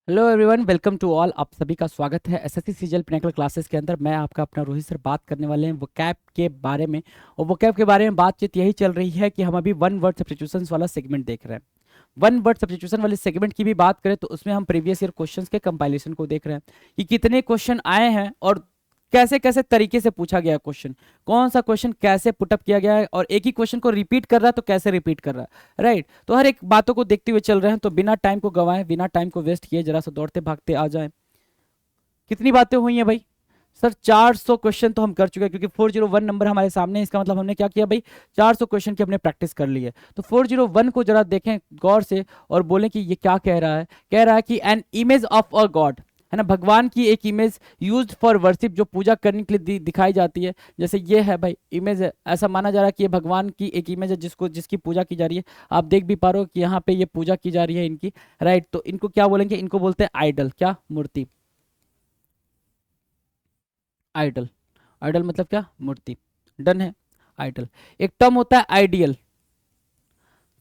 Hello everyone, welcome to all. आप सभी का स्वागत है एसएससी सीजीएल पिनेकल क्लासेस के अंदर। मैं आपका अपना रोहित सर बात करने वाले हैं वोकैब के बारे में। और वोकैब के बारे में बातचीत यही चल रही है कि हम अभी वन वर्ड सब्स्टिट्यूशंस वाला सेगमेंट देख रहे हैं। वन वर्ड सब्स्टिट्यूशन वाले सेगमेंट की भी बात करें तो उसमें हम प्रीवियस ईयर क्वेश्चंस के कंपाइलेशन को देख रहे हैं कि कितने क्वेश्चन आए हैं और कैसे कैसे तरीके से पूछा गया क्वेश्चन, कौन सा क्वेश्चन कैसे पुटअप किया गया है, और एक ही क्वेश्चन को रिपीट कर रहा है तो कैसे रिपीट कर रहा है। राइट, तो हर एक बातों को देखते हुए चल रहे हैं। तो बिना टाइम को गंवाएं, बिना टाइम को वेस्ट किए जरा सा दौड़ते भागते आ जाएं। कितनी बातें हुई हैं भाई? सर 400 क्वेश्चन तो हम कर चुके हैं, क्योंकि 401 नंबर हमारे सामने है। इसका मतलब हमने क्या किया भाई, 400 क्वेश्चन की हमने प्रैक्टिस कर ली है। तो 401 को जरा देखें गौर से और बोलें कि ये क्या कह रहा है। कह रहा है कि an image of a God, है ना, भगवान की एक इमेज यूज्ड फॉर वर्शिप, जो पूजा करने के लिए दिखाई जाती है। जैसे ये है भाई इमेज है, ऐसा माना जा रहा है कि ये भगवान की एक इमेज है जिसकी पूजा की जा रही है। आप देख भी पा रहे हो कि यहाँ पे ये पूजा की जा रही है इनकी। राइट, तो इनको क्या बोलेंगे? इनको बोलते हैं आइडल। क्या? मूर्ति। आइडल। आइडल मतलब क्या? मूर्ति। डन है। आइडल। एक टर्म होता है आइडियल।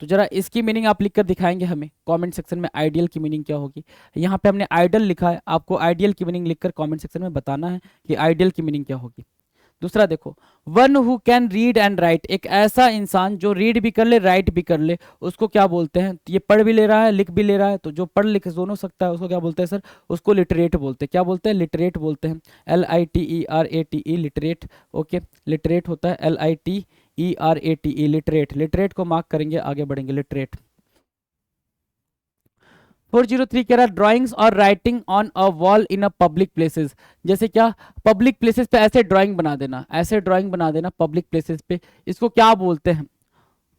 तो जरा इसकी मीनिंग आप लिखकर दिखाएंगे हमें कमेंट सेक्शन में, आइडियल की मीनिंग क्या होगी। यहाँ पे हमने आइडल लिखा है, आपको आइडियल की मीनिंग लिखकर कमेंट सेक्शन में बताना है कि आइडियल की मीनिंग क्या होगी। दूसरा देखो, one who can read and right, एक ऐसा इंसान जो रीड भी कर ले राइट भी कर ले, उसको क्या बोलते हैं? तो ये पढ़ भी ले रहा है लिख भी ले रहा है, तो जो पढ़ लिख दोनों सकता है उसको क्या बोलते हैं सर? उसको लिटरेट बोलते हैं। क्या बोलते हैं? लिटरेट बोलते हैं। LITERATE, literate. ओके, लिटरेट होता है LITERATE, लिटरेट। लिटरेट को मार्क करेंगे, आगे बढ़ेंगे। लिटरेट। 403 कह रहा है ड्राइंग्स और writing on a wall in a public places. जैसे क्या? पब्लिक प्लेसेस पे ऐसे ड्राइंग बना देना, ऐसे ड्राइंग बना देना पब्लिक प्लेसेस पे। इसको क्या बोलते हैं?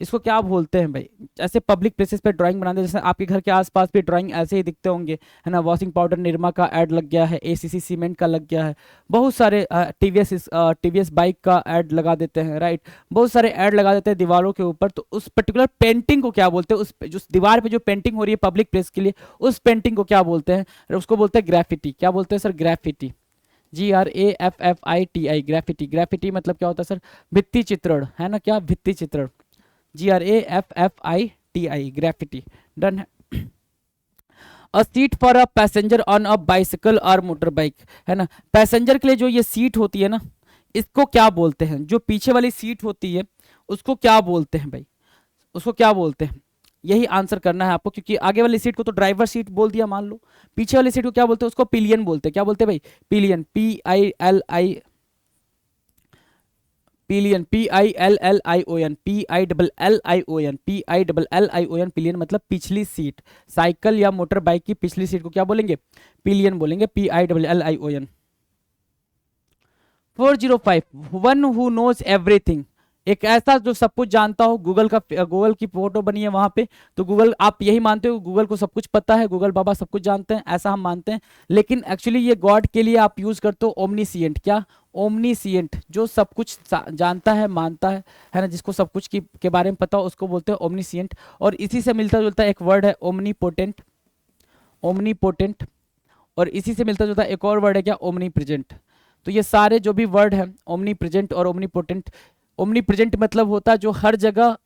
इसको क्या बोलते हैं भाई? ऐसे पब्लिक प्लेसेस पे ड्राइंग बनाते हैं, जैसे आपके घर के आसपास भी ड्राइंग ऐसे ही दिखते होंगे, है ना। वॉशिंग पाउडर निरमा का ऐड लग गया है, ACC सीमेंट का लग गया है, बहुत सारे TVS बाइक का ऐड लगा देते हैं। राइट, बहुत सारे ऐड लगा देते हैं दीवारों के ऊपर। तो उस पर्टिकुलर पेंटिंग को क्या बोलते हैं? उस जो दीवार पे जो पेंटिंग हो रही है पब्लिक प्लेस के लिए, उस पेंटिंग को क्या बोलते हैं? उसको बोलते हैं ग्राफिटी। क्या बोलते हैं sir? Graffiti. GRAFFITI, graffiti. Graffiti मतलब क्या होता है सर? भित्ति चित्रण, है ना। क्या? भित्ति चित्रण। GRAFFITI, graffiti. डन है। अ seat for a passenger on a bicycle और मोटर बाइक, है ना। पैसेंजर के लिए जो ये सीट होती है ना, इसको क्या बोलते हैं? जो पीछे वाली सीट होती है उसको क्या बोलते हैं भाई? उसको क्या बोलते हैं? यही आंसर करना है आपको, क्योंकि आगे वाली सीट को तो ड्राइवर सीट बोल दिया मान लो, पीछे वाली सीट को क्या बोलते हैं? उसको पिलियन बोलते हैं। क्या बोलते हैं भाई? Pillion. PILI, pillion. PILLION, PILLION, pillion मतलब पिछली सीट। साइकिल या मोटर बाइक की पिछली सीट को क्या बोलेंगे? पिलियन बोलेंगे। PILLION। 405, one who knows everything, एक ऐसा जो सब कुछ जानता हो। गूगल की फोटो बनी है वहां पे, तो गूगल, आप यही मानते हो गूगल को सब कुछ पता है, गूगल बाबा सब कुछ जानते हैं, ऐसा हम मानते हैं। लेकिन एक्चुअली ये गॉड के लिए आप यूज करते हो ओमनीसिएंट। क्या? ओमनीसिएंट, जो सब कुछ जानता है, मानता है ना, जिसको सब कुछ के बारे में पता हो उसको बोलते हैं ओमनीसिएंट। और इसी से मिलता जुलता एक वर्ड है ओमनीपोटेंट। ओमनीपोटेंट। और इसी से मिलता जुलता एक और वर्ड है क्या? Omni present. तो ये सारे जो भी वर्ड हैं, ओमनी प्रेजेंट और ओमनी पोटेंट। ओमनी प्रेजेंट मतलब होता है जो हर जगह,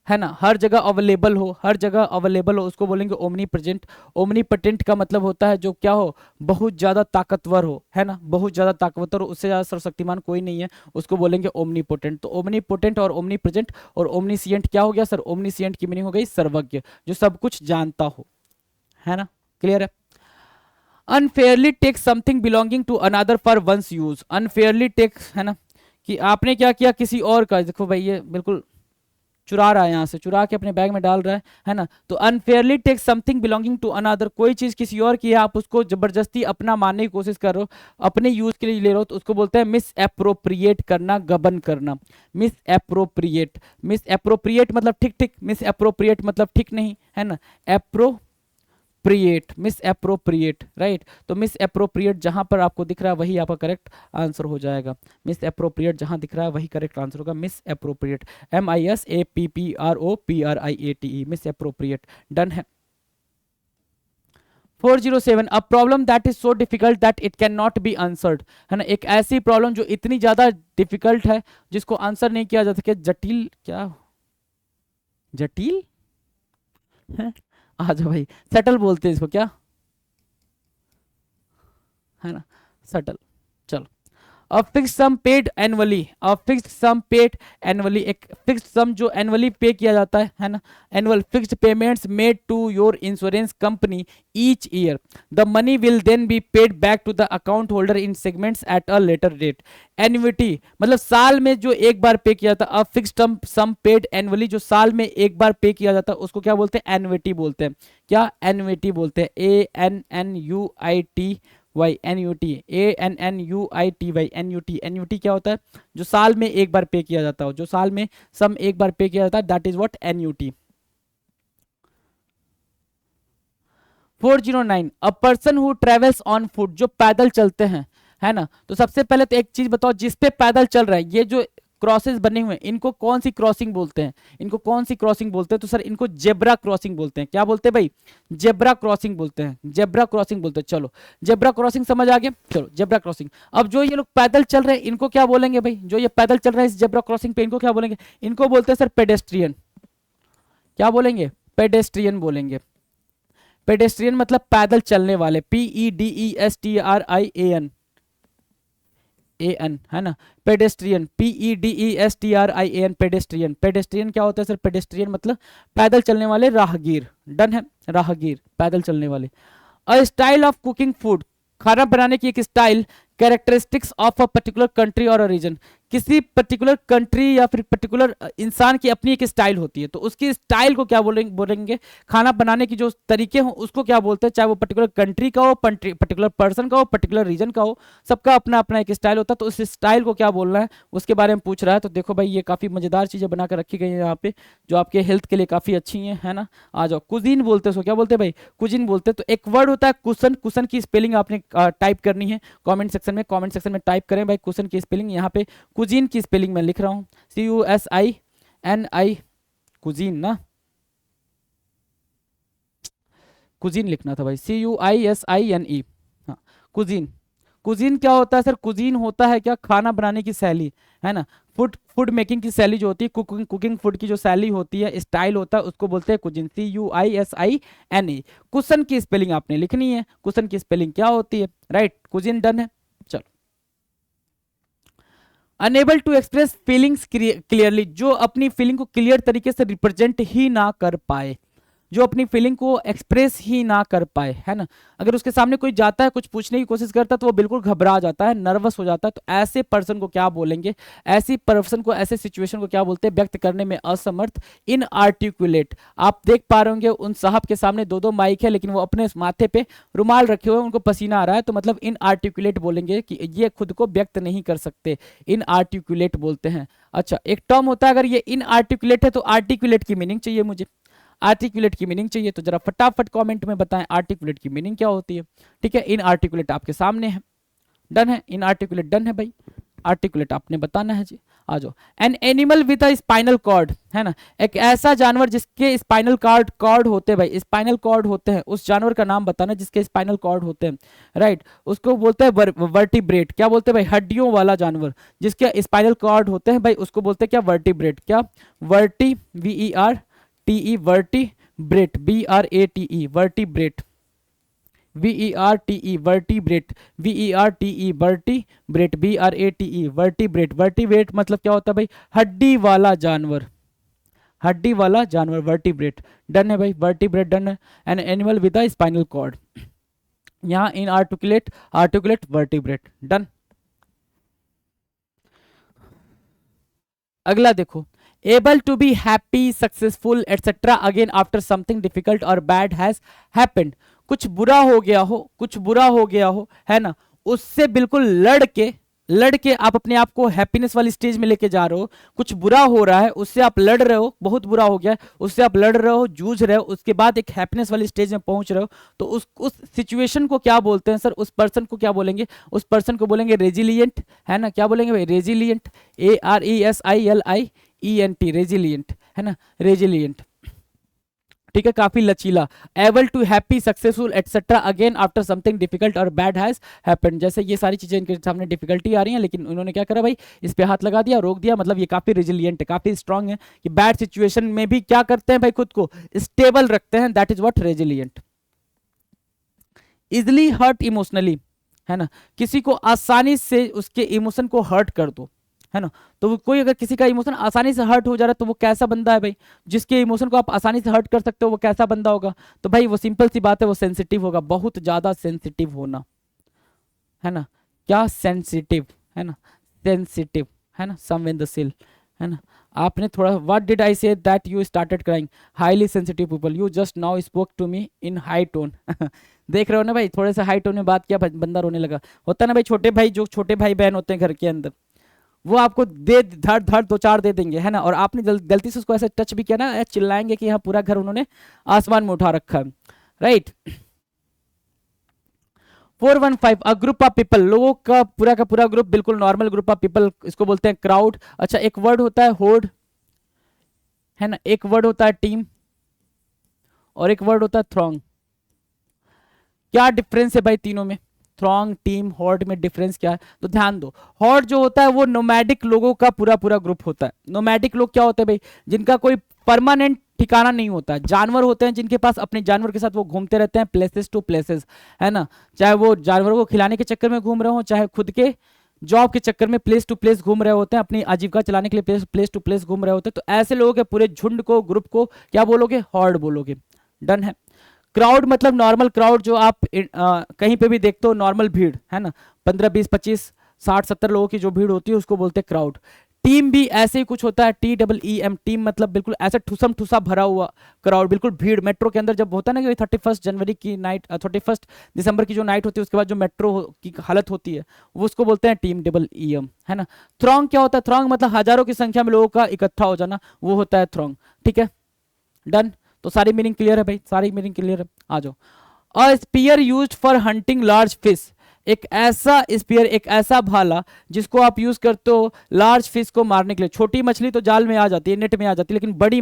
है ना, हर जगह अवेलेबल हो, हर जगह अवेलेबल हो, उसको बोलेंगे ओमनी प्रेजेंट। ओमनी पोटेंट का मतलब होता है जो क्या हो? बहुत ज़्यादा ताकतवर हो, है ना, बहुत ज़्यादा ताकतवर हो, उससे ज़्यादा सर्वशक्तिमान कोई नहीं है, उसको बोलेंगे ओमनी पोटेंट। तो ओमनी पोटेंट और ओमनी प्रेजेंट और ओमनीसिएंट क्या हो गया सर? ओमनीसिएंट की मीनिंग हो गई सर्वज्ञ, जो सब कुछ जानता हो, है ना। क्लियर है। Unfairly take something belonging to another for once use. Unfairly take, है ना, कि आपने क्या किया किसी और का, देखो भाई ये बिल्कुल चुरा रहा है, यहाँ से चुरा के अपने बैग में डाल रहा है ना। तो unfairly take something belonging to another, कोई चीज किसी और की है, आप उसको जबरदस्ती अपना मानने की कोशिश कर रहे हो, अपने यूज के लिए ले रहे हो, तो उसको बोलते हैं मिस एप्रोप्रिएट करना, गबन करना। Miss appropriate. मिस एप्रोप्रिएट मतलब ठीक ठीक, मिस एप्रोप्रिएट मतलब ठीक नहीं, है ना। Appropriate, misappropriate. Right, तो मिस अप्रोप्रिएट जहां पर आपको दिख रहा है वही आपका करेक्ट आंसर हो जाएगा। मिस अप्रोप्रिएट जहां दिख रहा है वही करेक्ट आंसर होगा। Miss appropriate, MISAPPROPRIATE, miss appropriate. Done है। 407, a problem that is so difficult that it can not be answered, है ना। एक ऐसी प्रॉब्लम जो इतनी ज्यादा डिफिकल्ट है जिसको आंसर नहीं किया जा सके। जटिल। क्या? जटिल है। आ जाओ भाई, सेटल बोलते हैं इसको। क्या? है ना, सटल। चलो, a fix sum paid annually, a fix sum paid annually, एक फिक्स सम जो एनुअली पे किया जाता है ना, annual fixed payments made to your insurance company each year, the money will then be paid back to the account holder in segments at a later date. Annuity मतलब साल में जो एक बार पे किया जाता है, a fixed sum paid annually, जो साल में एक बार पे किया जाता है उसको क्या बोलते हैं, एन्युटी बोलते हैं। क्या, एन्युटी बोलते हैं, ANNUITY, NUT, ANNUITY, NUT. NUT क्या होता है, जो साल में एक बार पे किया जाता हो, जो साल में सम एक बार पे किया जाता है, that is what, NUT. 409, a person who travels on foot, जो पैदल चलते हैं, है ना। तो सबसे पहले तो एक चीज बताओ, जिस पे पैदल चल रहा है, ये जो क्रॉसेस बने हुए हैं, इनको कौन सी क्रॉसिंग बोलते हैं, इनको कौन सी क्रॉसिंग बोलते हैं, तो सर इनको जेब्रा क्रॉसिंग बोलते हैं। क्या बोलते हैं भाई, जेब्रा क्रॉसिंग बोलते हैं, जेब्रा क्रॉसिंग बोलते हैं। चलो, जेब्रा क्रॉसिंग समझ आ गया। चलो, जेब्रा क्रॉसिंग। अब जो ये लोग पैदल चल रहे हैं, इनको क्या बोलेंगे भाई, जो ये पैदल चल रहे हैं इस जेब्रा क्रॉसिंग पे, इनको क्या बोलेंगे, इनको बोलते हैं सर पेडेस्ट्रियन। क्या बोलेंगे, पेडेस्ट्रियन बोलेंगे। पेडेस्ट्रियन मतलब पैदल चलने वाले, PEDESTRIAN, AN, है ना, पेडेस्ट्रियन, PEDESTRIAN, पेडेस्ट्रियन। पेडेस्ट्रियन क्या होता है सर, पेडेस्ट्रियन मतलब पैदल चलने वाले, राहगीर। डन है, राहगीर, पैदल चलने वाले। A style of cooking food, खाना बनाने की एक style, characteristics of a particular country और रीजन, किसी पर्टिकुलर कंट्री या फिर पर्टिकुलर इंसान की अपनी एक स्टाइल होती है, तो उसकी स्टाइल को क्या बोलेंगे, खाना बनाने की जो तरीके हो उसको क्या बोलते हैं, चाहे वो पर्टिकुलर कंट्री का हो, पर्टिकुलर पर्सन का हो, पर्टिकुलर रीजन का हो, सबका अपना अपना एक स्टाइल होता है, तो उस स्टाइल को क्या बोलना है उसके बारे में पूछ रहा है। तो देखो भाई, ये काफी मजेदार चीजें बनाकर रखी गई है यहाँ पे, जो आपके हेल्थ के लिए काफी अच्छी है ना। आ जाओ, कुजीन बोलते हैं, उसको क्या बोलते हैं भाई, कुजिन बोलते हैं। तो एक वर्ड होता है कुशन, कुशन की स्पेलिंग आपने टाइप करनी है कमेंट सेक्शन में, कमेंट सेक्शन में टाइप करें भाई कुशन की स्पेलिंग। यहाँ पे कुजीन की स्पेलिंग मैं लिख रहा हूँ, CUSINI, कुजीन ना, कुजीन लिखना था भाई, CUISINE। हाँ, कुजीन। कुजीन क्या होता है सर, कुजीन होता है क्या, खाना बनाने की शैली, है ना। फूड फूड मेकिंग की शैली जो होती है, कुकिंग फूड की जो शैली होती है, स्टाइल होता है, उसको बोलते हैं कुजीन, CUISINE। कुशन की स्पेलिंग आपने लिखनी है, कुशन की स्पेलिंग क्या होती है, राइट, कुजीन। डन है। चलो, unable to express feelings clearly, जो अपनी फीलिंग को क्लियर तरीके से रिप्रेजेंट ही ना कर पाए, जो अपनी फीलिंग को एक्सप्रेस ही ना कर पाए, है ना। अगर उसके सामने कोई जाता है, कुछ पूछने की कोशिश करता है, तो वो बिल्कुल घबरा जाता है, नर्वस हो जाता है, तो ऐसे पर्सन को क्या बोलेंगे, ऐसी पर्सन को, ऐसे सिचुएशन को क्या बोलते हैं, व्यक्त करने में असमर्थ, इनआर्टिकुलेट। आप देख पा रहे होंगे उन साहब के सामने दो दो माइक है, लेकिन वो अपने माथे पे रुमाल रखे हुए, उनको पसीना आ रहा है, तो मतलब इनआर्टिकुलेट बोलेंगे कि ये खुद को व्यक्त नहीं कर सकते, इनआर्टिकुलेट बोलते हैं। अच्छा, एक टर्म होता है, अगर ये इनआर्टिकुलेट है तो आर्टिकुलेट की मीनिंग चाहिए मुझे, आर्टिकुलेट की मीनिंग चाहिए, तो जरा फटाफट कमेंट में बताएं आर्टिकुलेट की मीनिंग क्या होती है। ठीक है, इन आर्टिकुलेट आपके सामने है। डन है, इन आर्टिकुलेट डन है भाई, आर्टिकुलेट आपने बताना है जी। आ जाओ, an animal with a spinal cord, है ना, एक ऐसा जानवर जिसके स्पाइनल कॉर्ड होते हैं भाई, स्पाइनल कॉर्ड होते हैं, उस जानवर का नाम बताना जिसके स्पाइनल कॉर्ड होते हैं, राइट। उसको बोलते हैं वर्टिब्रेट। क्या बोलते हैं भाई, हड्डियों वाला जानवर जिसके स्पाइनल कॉर्ड होते हैं भाई, उसको बोलते हैं क्या, वर्टिब्रेट। क्या, Varti, VERTE, vertebrate, BRATE, vertebrate, VERTE, vertebrate, VERTE, vertebrate, BRATE, vertebrate. Vertebrate मतलब क्या होता है भाई, हड्डी वाला जानवर, हड्डी वाला जानवर, वर्टिब्रेट। डन है भाई, वर्टिब्रेट डन है। An animal with a spinal cord, यहाँ in articulate, articulate, vertebrate. Done. अगला देखो, able to be happy, successful etcetera again after something difficult और बैड हैज हैपेंड। कुछ बुरा हो गया हो, कुछ बुरा हो गया हो, है ना, उससे बिल्कुल लड़ के आप अपने आप को हैप्पीनेस वाली स्टेज में लेके जा रहे हो। कुछ बुरा हो रहा है, उससे आप लड़ रहे हो, बहुत बुरा हो गया है, उससे आप लड़ रहे हो, जूझ रहे हो, उसके बाद एक हैप्पीनेस वाली स्टेज में पहुंच रहे हो, तो उस सिचुएशन को क्या बोलते हैं सर, उस पर्सन को क्या बोलेंगे, उस पर्सन को बोलेंगे रेजिलियंट, है ना। क्या बोलेंगे भाई, रेजिलियंट, ARESILIENT, रेजिलियंट, है ना, रेजिलियंट। ठीक है, काफी लचीला। Able to happy, successful etcetera again after something difficult और बैड हैज हैपेंड। जैसे ये सारी चीजें इनके सामने डिफिकल्टी आ रही हैं, लेकिन उन्होंने क्या करा भाई, इस पे हाथ लगा दिया, रोक दिया, मतलब ये काफी रेजिलियंट है, काफी स्ट्रांग है, कि बैड सिचुएशन में भी क्या करते हैं भाई, खुद को स्टेबल रखते हैं, that is what resilient. Easily hurt emotionally, है ना, किसी को आसानी से उसके इमोशन को हर्ट कर दो, है ना, तो वो कोई अगर किसी का इमोशन आसानी से हर्ट हो जा रहा है तो वो कैसा बंदा है भाई, जिसके इमोशन को आप आसानी से हर्ट कर सकते हो वो कैसा बंदा होगा, तो भाई वो सिंपल सी बात है, वो सेंसिटिव होगा, बहुत ज्यादा सेंसिटिव होना, है ना, क्या सेंसिटिव, है ना, सेंसिटिव, है ना, संवेदनशील, है ना। आपने थोड़ा, what did I say that you started crying, highly sensitive people, you just now spoke to me in high tone. देख रहे हो ना भाई, थोड़े से हाई टोन में बात किया बंदा रोने लगा, होता है ना भाई, छोटे भाई, जो छोटे भाई बहन होते हैं घर के अंदर, वो आपको दे धड़ धड़ दो चार दे देंगे, है ना, और आपने गलती से उसको ऐसे टच भी किया ना, चिल्लाएंगे कि यहाँ पूरा घर उन्होंने आसमान में उठा रखा है, right. 415, a group of people, लोगों का पूरा ग्रुप, बिल्कुल नॉर्मल ग्रुप ऑफ पीपल, इसको बोलते हैं क्राउड। अच्छा, एक वर्ड होता है होर्ड, है ना, एक वर्ड होता है टीम, और एक वर्ड होता है थ्रॉन्ग। क्या डिफरेंस है भाई तीनों में, थ्रॉन्ग, टीम, हॉर्ड में डिफरेंस क्या है, तो ध्यान दो। हॉर्ड जो होता है वो नोमैडिक लोगों का पूरा पूरा ग्रुप होता है। नोमैडिक लोग क्या होते हैं भाई, जिनका कोई परमानेंट ठिकाना नहीं होता है, जानवर होते हैं जिनके पास अपने जानवर के साथ वो घूमते रहते हैं प्लेसेस टू प्लेसेस, है ना, चाहे वो जानवरों को खिलाने के चक्कर में घूम रहे हो, चाहे खुद के जॉब के चक्कर में प्लेस टू प्लेस घूम रहे होते हैं, अपनी आजीविका चलाने के लिए प्लेस टू प्लेस घूम रहे होते हैं, तो ऐसे लोगों के पूरे झुंड को, ग्रुप को क्या बोलोगे, हॉर्ड बोलोगे। डन है। क्राउड मतलब नॉर्मल क्राउड, जो आप कहीं पे भी देखते हो, नॉर्मल भीड़, है ना, 15 20 25 60 70 लोगों की जो भीड़ होती है उसको बोलते हैं क्राउड। टीम भी ऐसे ही कुछ होता है, TEEM, टीम मतलब बिल्कुल ऐसा ठुसम ठुसा भरा हुआ क्राउड, बिल्कुल भीड़। मेट्रो के अंदर जब होता है ना कि 31 जनवरी की नाइट, 31 दिसंबर की जो नाइट होती है, उसके बाद जो मेट्रो की हालत होती है, वो उसको बोलते हैं TEEM, है ना। थ्रॉन्ग क्या होता है, थ्रॉन्ग मतलब हजारों की संख्या में लोगों का इकट्ठा हो जाना, वो होता है थ्रॉन्ग। ठीक है, डन। तो सारी मीनिंग क्लियर है भाई, सारी मीनिंग क्लियर है, आ जाओ। अ spear used for hunting large fish, एक ऐसा स्पीयर, एक ऐसा भाला जिसको आप यूज करते हो लार्ज फिश को मारने के लिए। छोटी मछली तो जाल में आ जाती है, नेट में आ जाती है, लेकिन बड़ी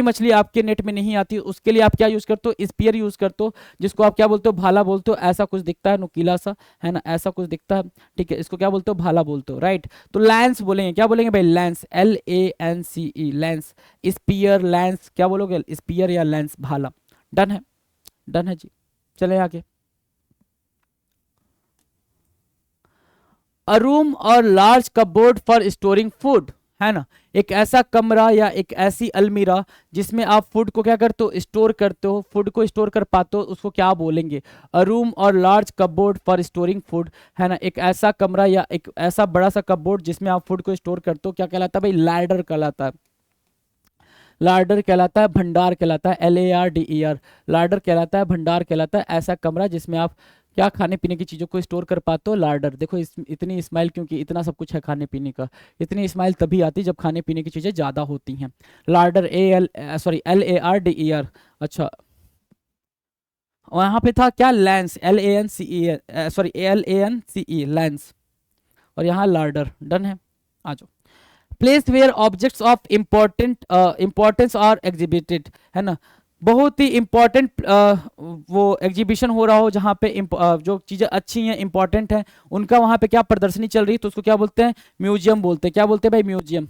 मछली आपके नेट में नहीं आती, उसके लिए आप क्या यूज करते हो, स्पीयर यूज करते हो, जिसको आप क्या बोलते हो, भाला बोलते हो। ऐसा कुछ दिखता है, नुकीला सा, है ना, ऐसा कुछ दिखता है, ठीक है, इसको क्या बोलते हो, भाला बोलते हो, राइट। तो लैंस बोलेंगे, क्या बोलेंगे भाई, lance, LANCE, lance. Spear, lance, क्या बोलोगे, स्पीयर या लैंस, भाला। डन है, डन है जी, चले आगे। अ रूम और large cupboard for storing food, है ना, एक ऐसा कमरा या एक ऐसी अलमीरा जिसमें आप फूड को क्या करते हो, स्टोर करते हो, फूड को स्टोर कर पाते हो, उसको क्या बोलेंगे, अ रूम और large cupboard for storing food, है ना, एक ऐसा कमरा या एक ऐसा बड़ा सा कपबोर्ड जिसमें आप फूड को स्टोर करते हो, क्या कहलाता है भाई, लार्डर कहलाता है। लार्डर कहलाता है, भंडार कहलाता है, LARDER, लार्डर कहलाता है, भंडार कहलाता है, ऐसा कमरा जिसमें आप क्या खाने पीने की चीज़ों को स्टोर कर पाते हो, लार्डर। देखो इतनी स्माइल, क्योंकि इतना सब कुछ है खाने पीने का, इतनी स्माइल तभी आती जब खाने पीने की चीज़ें ज़्यादा होती हैं। लार्डर, LARDER। अच्छा, वहाँ पे था क्या, लैंस, LANCE, लैंस, और यहाँ लार्डर। डन है, आ जाओ। Place where objects of importance are exhibited, है ना, बहुत ही इंपॉर्टेंट वो एग्जीबिशन हो रहा हो, जहाँ पे जो चीज़ें अच्छी हैं, इंपॉर्टेंट हैं, उनका वहाँ पे क्या प्रदर्शनी चल रही है, तो उसको क्या बोलते हैं, म्यूजियम बोलते हैं। क्या बोलते हैं भाई, म्यूजियम,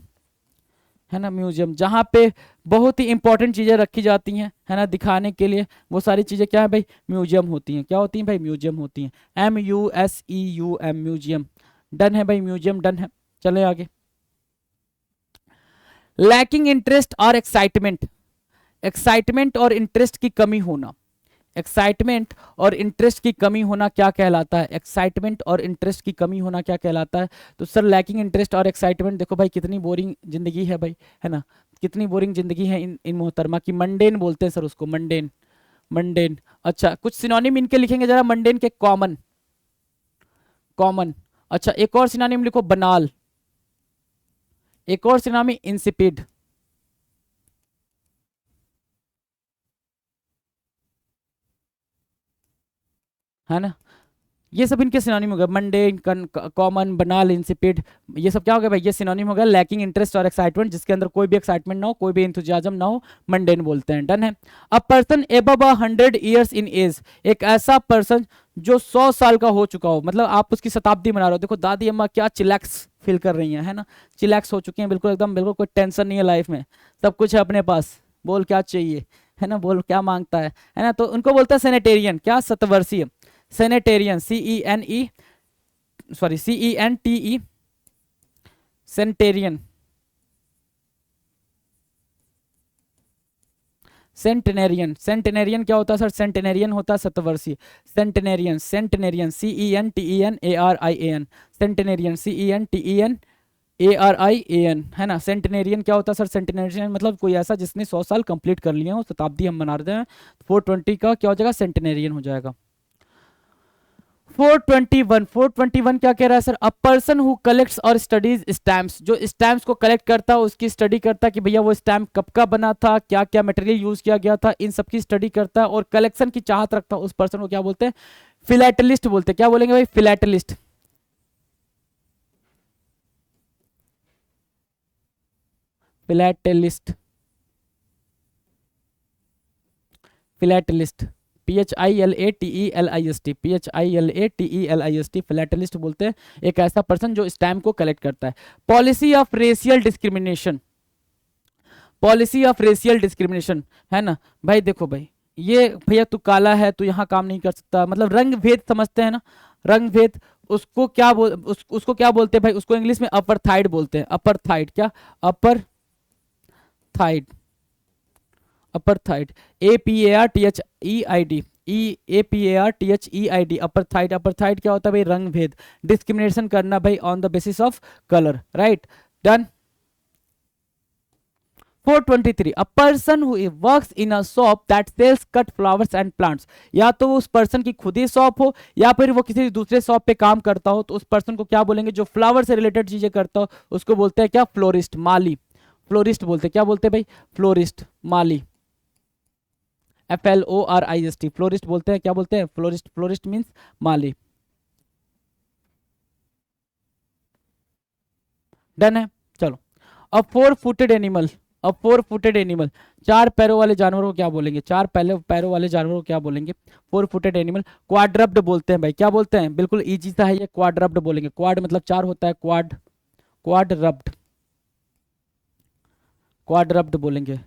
है ना, म्यूजियम, जहाँ पे बहुत ही इंपॉर्टेंट चीज़ें रखी जाती हैं, है ना, दिखाने के लिए, वो सारी चीज़ें क्या है भाई, म्यूजियम होती हैं। क्या होती हैं भाई, म्यूजियम होती हैं, MUSEUM, म्यूजियम। डन है भाई, म्यूजियम डन है, चले आगे। लैकिंग इंटरेस्ट और एक्साइटमेंट, एक्साइटमेंट और इंटरेस्ट की कमी होना, एक्साइटमेंट और इंटरेस्ट की कमी होना क्या कहलाता है, एक्साइटमेंट और इंटरेस्ट की कमी होना क्या कहलाता है, तो सर लैकिंग इंटरेस्ट और एक्साइटमेंट, देखो भाई कितनी बोरिंग जिंदगी है भाई, है ना, कितनी बोरिंग जिंदगी है इन मोहतरमा की, मंडेन बोलते हैं सर उसको, मंडेन, मंडेन। अच्छा, कुछ सिनोनिम इनके लिखेंगे जरा, मंडेन के, कॉमन, कॉमन। अच्छा, एक और सिनोनिम लिखो, बनाल, एक और सिनोनिम इंसिपिड, है ना, ये सब इनके सिनोनिम हो गए, मंडेन, कॉमन, बनाल, इंसिपिड, ये सब क्या हो गया भाई, ये सिनोनिम हो गया लैकिंग इंटरेस्ट और एक्साइटमेंट, जिसके अंदर कोई भी एक्साइटमेंट ना हो, कोई भी इंथुजियाज्म ना हो, मंडेन बोलते हैं। डन है। A person above 100 years in age, एक ऐसा पर्सन जो 100 साल का हो चुका हो, मतलब आप उसकी शताब्दी मना रहे हो। देखो दादी अम्मा क्या चिलैक्स फील कर रही हैं, है ना, चिलैक्स हो चुकी हैं बिल्कुल, एकदम बिल्कुल कोई टेंशन नहीं है लाइफ में, सब कुछ है अपने पास, बोल क्या चाहिए, है ना, बोल क्या मांगता है ना, तो उनको बोलता है सेनेटेरियन, क्या, शतवर्षीय, सेनेटेरियन, CENE, सॉरी CENTE, सेंटेरियन। सेंटेनेरियन, सेंटेनेरियन क्या होता है सर? सेंटेनेरियन होता है शतवर्षीय। सेंटेनेरियन, सेंटेनेरियन, CENTENARIAN, सेंटेनेरियन, CENTENARIAN, है ना। सेंटेनेरियन क्या होता है सर? सेंटेनेरियन मतलब कोई ऐसा जिसने 100 साल कंप्लीट कर लिए हो, शताब्दी हम मना रहे हैं। 420 का क्या हो जाएगा? सेंटेनेरियन हो जाएगा। 421, 421 क्या कह रहा है sir? A person who collects और स्टडीज स्टैम्प्स, जो स्टैम्प्स को कलेक्ट करता है उसकी स्टडी करता है कि भैया वो स्टैम्प कब का बना था, क्या क्या मटेरियल यूज किया गया था, इन सब की स्टडी करता है और कलेक्शन की चाहत रखता है, उस पर्सन को क्या बोलते हैं? फिलैटलिस्ट बोलते हैं। क्या बोलेंगे भाई? फिलैटलिस्ट। फिलैटलिस्ट, फिलैटलिस्ट, PHILATELIST, PHILATELIST, फिलैटलिस्ट बोलते हैं एक ऐसा पर्सन जो स्टैम्प को कलेक्ट करता है। Policy of racial discrimination, policy of racial discrimination, है ना भाई। देखो भाई, ये भैया तू काला है, तू यहाँ काम नहीं कर सकता, मतलब रंग भेद समझते हैं ना, रंग भेद। उसको क्या उसको क्या बोलते हैं भाई? उसको इंग्लिश में अपर थाइड बोलते हैं। अपर थाइड, क्या? अपर थाइड, अपर थाइड, APARTHEID, APARTHEID, अपर थाइड। अपर थाइड क्या होता है भाई? रंग भेद, डिस्क्रिमिनेशन करना भाई on the basis of colour, right. Done. 423, a person who works in a shop that sells cut flowers and plants, या तो उस पर्सन की खुद ही शॉप हो या फिर वो किसी दूसरे शॉप पे काम करता हो, तो उस पर्सन को क्या बोलेंगे? जो फ्लावर से रिलेटेड चीजें करता हो उसको बोलते हैं क्या? फ्लोरिस्ट, माली। फ्लोरिस्ट बोलते हैं। क्या बोलते हैं भाई? फ्लोरिस्ट, माली, FLORIST, फ्लोरिस्ट बोलते हैं। क्या बोलते हैं? फ्लोरिस्ट, फ्लोरिस्ट मीन्स माली। डन है, चलो। अ फोर फुटेड एनिमल, अ फोर फुटेड एनिमल, चार पैरों वाले जानवर को क्या बोलेंगे? चार पैरों वाले जानवर को क्या बोलेंगे? फोर फुटेड एनिमल, क्वाड्रप्ड बोलते हैं भाई। क्या बोलते हैं? बिल्कुल इजी सा है ये, क्वाड्रप्ड बोलेंगे। क्वाड मतलब चार होता है, क्वाड, क्वाड्रप्ड, क्वाड्रप्ड बोलेंगे।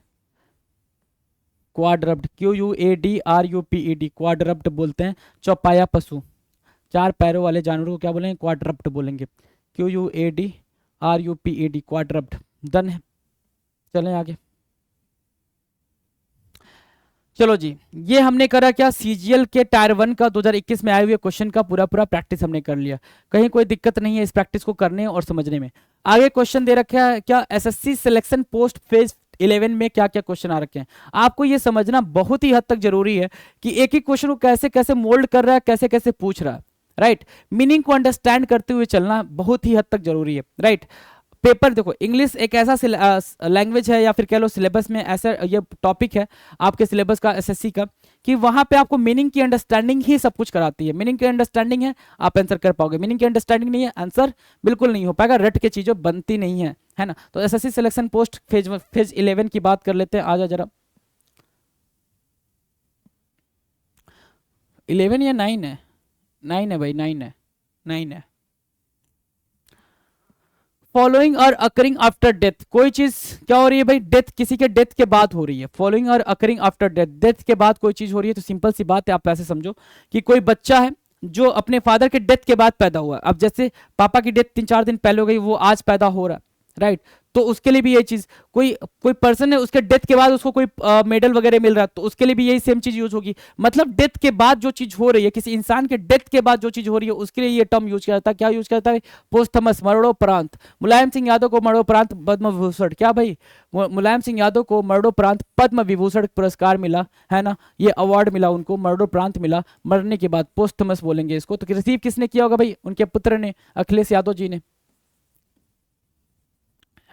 क्वाड्रप्ड, QUADRUPED, क्वाड्रप्ड बोलते हैं चौपाया पशु। चार पैरों वाले जानवर को क्या बोलेंगे? क्वाड्रप्ड बोलेंगे। QUADRUPED, क्वाड्रप्ड। डन है, चलें आगे। चलो जी, ये हमने करा क्या? CGL के टायर 1 का 2021 में आए हुए क्वेश्चन का पूरा पूरा प्रैक्टिस हमने कर लिया। कहीं कोई दिक्कत नहीं है इस प्रैक्टिस को करने और समझने में। आगे क्वेश्चन दे रखा है क्या? SSC सिलेक्शन पोस्ट फेज 11 में क्या क्या क्वेश्चन आ रखे हैं, आपको ये समझना बहुत ही हद तक जरूरी है कि एक ही क्वेश्चन को कैसे कैसे मोल्ड कर रहा है, कैसे कैसे पूछ रहा है, राइट। मीनिंग को अंडरस्टैंड करते हुए चलना बहुत ही हद तक जरूरी है, राइट। पेपर देखो, इंग्लिश एक ऐसा लैंग्वेज है या फिर कह लो सिलेबस में ऐसा ये टॉपिक है आपके सिलेबस का, एसएससी का, कि वहां पे आपको मीनिंग की अंडरस्टैंडिंग ही सब कुछ कराती है। मीनिंग की अंडरस्टैंडिंग है आप आंसर कर पाओगे, मीनिंग की अंडरस्टैंडिंग नहीं है आंसर बिल्कुल नहीं हो पाएगा, रट के चीजों बनती नहीं है ना। तो एसएससी सिलेक्शन पोस्ट फेज 11 की बात कर लेते हैं। आ जा जरा, 11 या 9 है? 9 है भाई, 9 है, 9 है। फॉलोइंग और अकरिंग आफ्टर डेथ, कोई चीज क्या हो रही है भाई? डेथ, किसी के डेथ के बाद हो रही है। फॉलोइंग और अकरिंग आफ्टर डेथ, डेथ के बाद कोई चीज हो रही है, तो सिंपल सी बात है, आप ऐसे समझो कि कोई बच्चा है जो अपने फादर के डेथ के बाद पैदा हुआ। अब जैसे पापा की डेथ 3-4 दिन पहले हो गई, वो आज पैदा हो रहा है, राइट। तो उसके लिए भी यही चीज, कोई कोई पर्सन है उसके डेथ के बाद उसको कोई मेडल वगैरह मिल रहा है, तो उसके लिए भी यही सेम चीज यूज होगी। मतलब डेथ के बाद जो चीज हो रही है, किसी इंसान के डेथ के बाद जो चीज हो रही है, उसके लिए ये टर्म यूज किया जाता है। क्या यूज किया जाता है? पोस्टमस, मरणोपरांत। मुलायम सिंह यादव को मरणोपरांत पद्म विभूषण, क्या भाई? मुलायम सिंह यादव को मरणोपरांत पद्म विभूषण पुरस्कार मिला, है ना, ये अवार्ड मिला उनको, मरणोपरांत मिला, मरने के बाद पोस्टमस बोलेंगे इसको। तो रिसीव किसने किया होगा भाई? उनके पुत्र ने, अखिलेश यादव जी ने,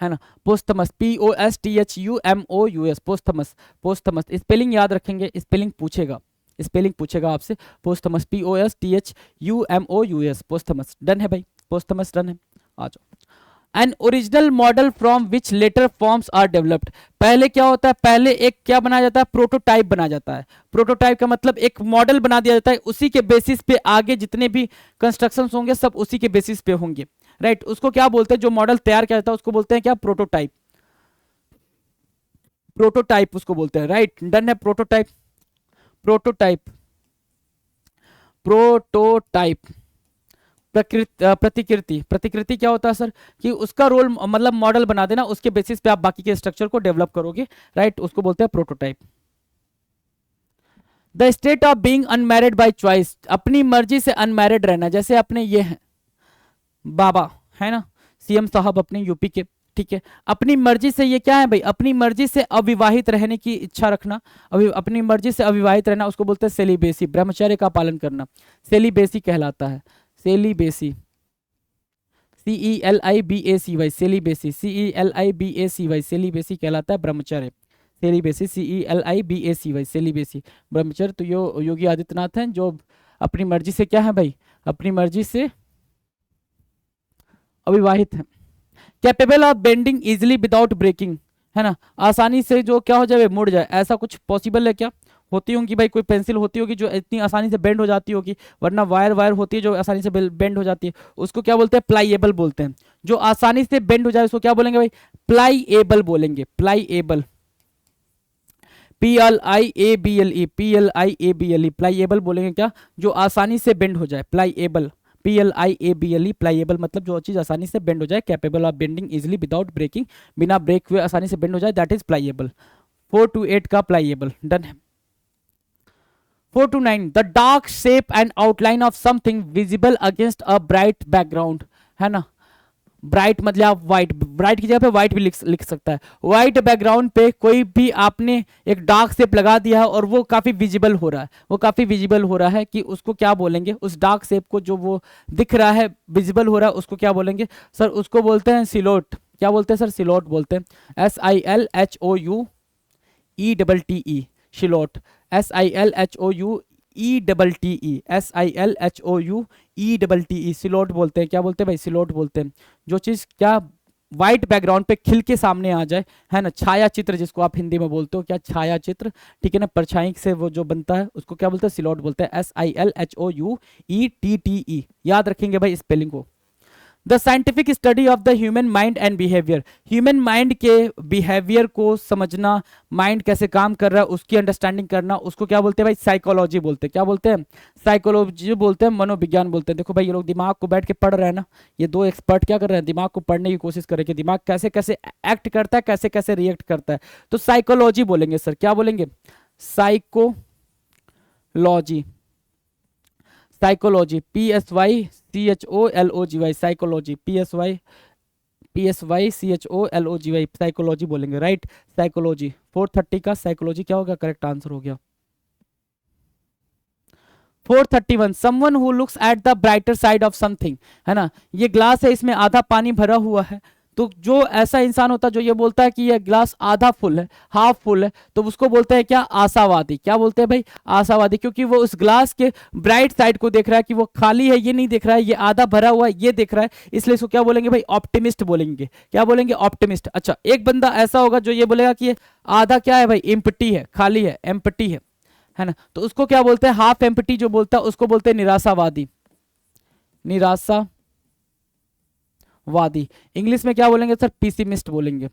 है ना। पोस्थमस, POSTHUMOUS, पोस्थमस, पोस्थमस। स्पेलिंग याद रखेंगे, स्पेलिंग पूछेगा, स्पेलिंग पूछेगा आपसे। पोस्थमस, POSTHUMOUS, पोस्थमस। डन है भाई, पोस्थमस डन है। आ जाओ। An original model from which later forms are developed, पहले क्या होता है? पहले एक क्या बनाया जाता है? प्रोटोटाइप बनाया जाता है। प्रोटोटाइप का मतलब एक मॉडल बना दिया जाता है, उसी के बेसिस पे आगे जितने भी कंस्ट्रक्शन होंगे सब उसी के बेसिस पे होंगे, राइट। उसको क्या बोलते हैं? जो मॉडल तैयार किया जाता है उसको बोलते हैं क्या? प्रोटोटाइप, प्रोटोटाइप उसको बोलते हैं, राइट। डन है, प्रोटोटाइप, प्रोटोटाइप। प्रोटोटाइप, प्रतिकृति, प्रतिकृति क्या होता है सर, कि उसका रोल मतलब मॉडल बना देना, उसके बेसिस पे आप बाकी के स्ट्रक्चर को डेवलप करोगे, राइट, उसको बोलते हैं prototype. The state of being unmarried by choice, अपनी मर्जी से अनमैरिड रहना, जैसे अपने ये हैं बाबा, है ना, सीएम साहब अपने यूपी के, ठीक है, अपनी मर्जी से ये क्या है भाई, अपनी मर्जी से अविवाहित रहने की इच्छा रखना, अपनी मर्जी से अविवाहित रहना, उसको बोलते हैं सेलिबेसी, ब्रह्मचर्य का पालन करना, सेलिबेसी कहलाता है, celibacy, CELIBACY, celibacy, CELIBACY, celibacy कहलाता है ब्रह्मचर्य, सेलिबेसी, CELIBACY, सेलिबेसी, ब्रह्मचर्य। तो योगी आदित्यनाथ हैं जो अपनी मर्जी से क्या है भाई, अपनी मर्जी से अविवाहित है। Capable of bending easily without breaking, है ना, आसानी से जो क्या हो जाए, मुड़ जाए, ऐसा कुछ पॉसिबल है क्या, होती होंगी भाई, कोई पेंसिल होती होगी जो इतनी आसानी से बेंड हो जाती होगी, वरना वायर वायर होती है जो आसानी से बेंड हो जाती है, उसको क्या बोलते हैं, प्लाईएबल बोलते हैं, जो आसानी से बेंड हो जाए उसको क्या बोलेंगे भाई, प्लाईएबल बोलेंगे, प्लाईएबल, PLIABLE, PLIABLE, प्लाईएबल बोलेंगे क्या, जो आसानी से बेंड हो जाए, प्लाईएबल, PLIABLE, प्लाईएबल मतलब जो चीज आसानी से बेंड हो जाए, capable of bending easily without breaking, बिना ब्रेक हुए आसानी से बेंड हो जाए, दैट इज प्लाईएबल। 4 to 8 का प्लाईएबल डन है। 4 to 9, the dark shape and outline of something visible against a bright background, है ना, ब्राइट मतलब आप व्हाइट, ब्राइट की जगह पे व्हाइट भी लिख सकता है, व्हाइट बैकग्राउंड पे कोई भी आपने एक डार्क शेप लगा दिया है और वो काफी विजिबल हो रहा है, वो काफी विजिबल हो रहा है, कि उसको क्या बोलेंगे, उस डार्क शेप को जो वो दिख रहा है, विजिबल हो रहा है, उसको क्या बोलेंगे सर, उसको बोलते हैं सिलोट, क्या बोलते हैं सर, सिलोट बोलते हैं, SILHOUETTE, शिलोट, SILHOUETTE, सिलोट बोलते हैं, क्या बोलते हैं भाई, सिलोट बोलते हैं, जो चीज क्या व्हाइट बैकग्राउंड पे खिल के सामने आ जाए, है ना, छाया चित्र जिसको आप हिंदी में बोलते हो, क्या छाया चित्र, ठीक है ना, परछाई से वो जो बनता है उसको क्या बोलते हैं, सिलोट बोलते हैं, SILHOUETTE, याद रखेंगे भाई स्पेलिंग को। The scientific study of the human mind and behaviour, human mind के बिहेवियर को समझना, माइंड कैसे काम कर रहा है उसकी अंडरस्टैंडिंग करना, उसको क्या बोलते हैं भाई, साइकोलॉजी बोलते हैं, क्या बोलते हैं, साइकोलॉजी बोलते हैं, मनोविज्ञान बोलते हैं। देखो भाई ये लोग दिमाग को बैठ के पढ़ रहे हैं ना, ये दो एक्सपर्ट क्या कर रहे हैं, दिमाग को पढ़ने की कोशिश कर रहे हैं कि दिमाग कैसे कैसे एक्ट करता है, कैसे कैसे रिएक्ट करता है, तो साइकोलॉजी बोलेंगे सर, क्या बोलेंगे, psychology, psychology, PSYCHOLOGY, psychology, PSYCHOLOGY, psychology बोलेंगे, राइट, साइकोलॉजी। 430 का साइकोलॉजी क्या होगा, करेक्ट आंसर हो गया। 431, someone who looks at the brighter side of something, है ना, ये ग्लास है, इसमें आधा पानी भरा हुआ है, तो जो ऐसा इंसान होता है जो ये बोलता है कि ये ग्लास आधा फुल है, हाफ फुल है, तो उसको बोलते हैं क्या, आशावादी, क्या बोलते हैं भाई, आशावादी, क्योंकि वो उस ग्लास के ब्राइट साइड को देख रहा है, कि वो खाली है ये नहीं देख रहा है, ये आधा भरा हुआ है ये देख रहा है, इसलिए इसको क्या बोलेंगे भाई, ऑप्टिमिस्ट बोलेंगे, क्या बोलेंगे, ऑप्टिमिस्ट। अच्छा, एक बंदा ऐसा होगा जो ये बोलेगा कि ये आधा क्या है भाई, एम्प्टी है, खाली है, एम्प्टी है ना, तो उसको क्या बोलते हैं, हाफ एम्प्टी जो बोलता है उसको बोलते हैं निराशावादी, निराशा वादी। इंग्लिश में क्या बोलेंगे सर, पिसिमिस्ट बोलेंगे,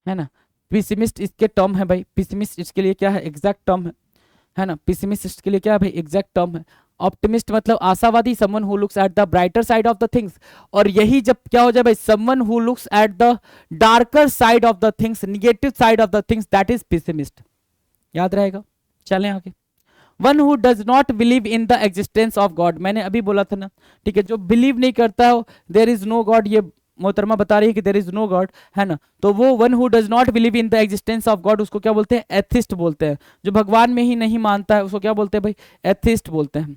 है ना, पिसिमिस्ट इसके टर्म है भाई, पिसिमिस्ट इसके लिए क्या है, एग्जैक्ट टर्म है ना, पिसिमिस्ट इसके लिए क्या है भाई, एग्जैक्ट टर्म है। ऑप्टिमिस्ट मतलब आशावादी, someone who looks at the brighter side of the things, और यही जब क्या हो जाए भाई, someone who looks at the darker side of the things, negative side of the things, that is pessimist, याद रहेगा। चलें आगे। One who does not believe in the existence of God, मैंने अभी बोला था ना, ठीक है, जो बिलीव नहीं करता है देयर इज नो गॉड, ये मोहतरमा बता रही है कि देयर इज नो गॉड, है ना, तो वो one who does not believe in the existence of God उसको क्या बोलते हैं, एथिस्ट बोलते हैं, जो भगवान में ही नहीं मानता है उसको क्या बोलते हैं भाई, एथिस्ट बोलते हैं,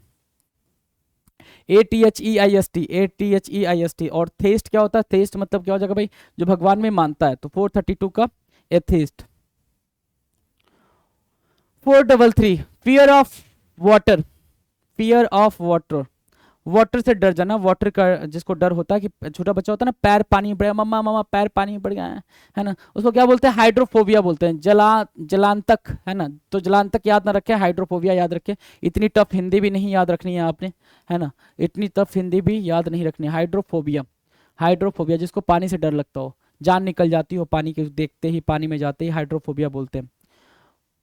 ATHEIST, ATHEIST। और थेस्ट क्या होता है, थेस्ट मतलब क्या हो जाएगा भाई, जो भगवान में मानता है, तो 432 का atheist. 433, fear of water, fear of water, water से डर जाना, वाटर का जिसको डर होता है, कि छोटा बच्चा होता है ना, पैर पानी में पड़ गया, मम्मा मम्मा पैर पानी में पड़ गया है ना, उसको क्या बोलते हैं, हाइड्रोफोबिया बोलते हैं, जलांतक, है ना, तो जलांतक याद ना रखे, हाइड्रोफोबिया याद रखे, इतनी टफ हिंदी भी नहीं याद रखनी है आपने, है ना, इतनी टफ हिंदी भी याद नहीं रखनी, हाइड्रोफोबिया, हाइड्रोफोबिया जिसको पानी से डर लगता हो, जान निकल जाती हो पानी के देखते ही, पानी में जाते ही हाइड्रोफोबिया बोलते हैं।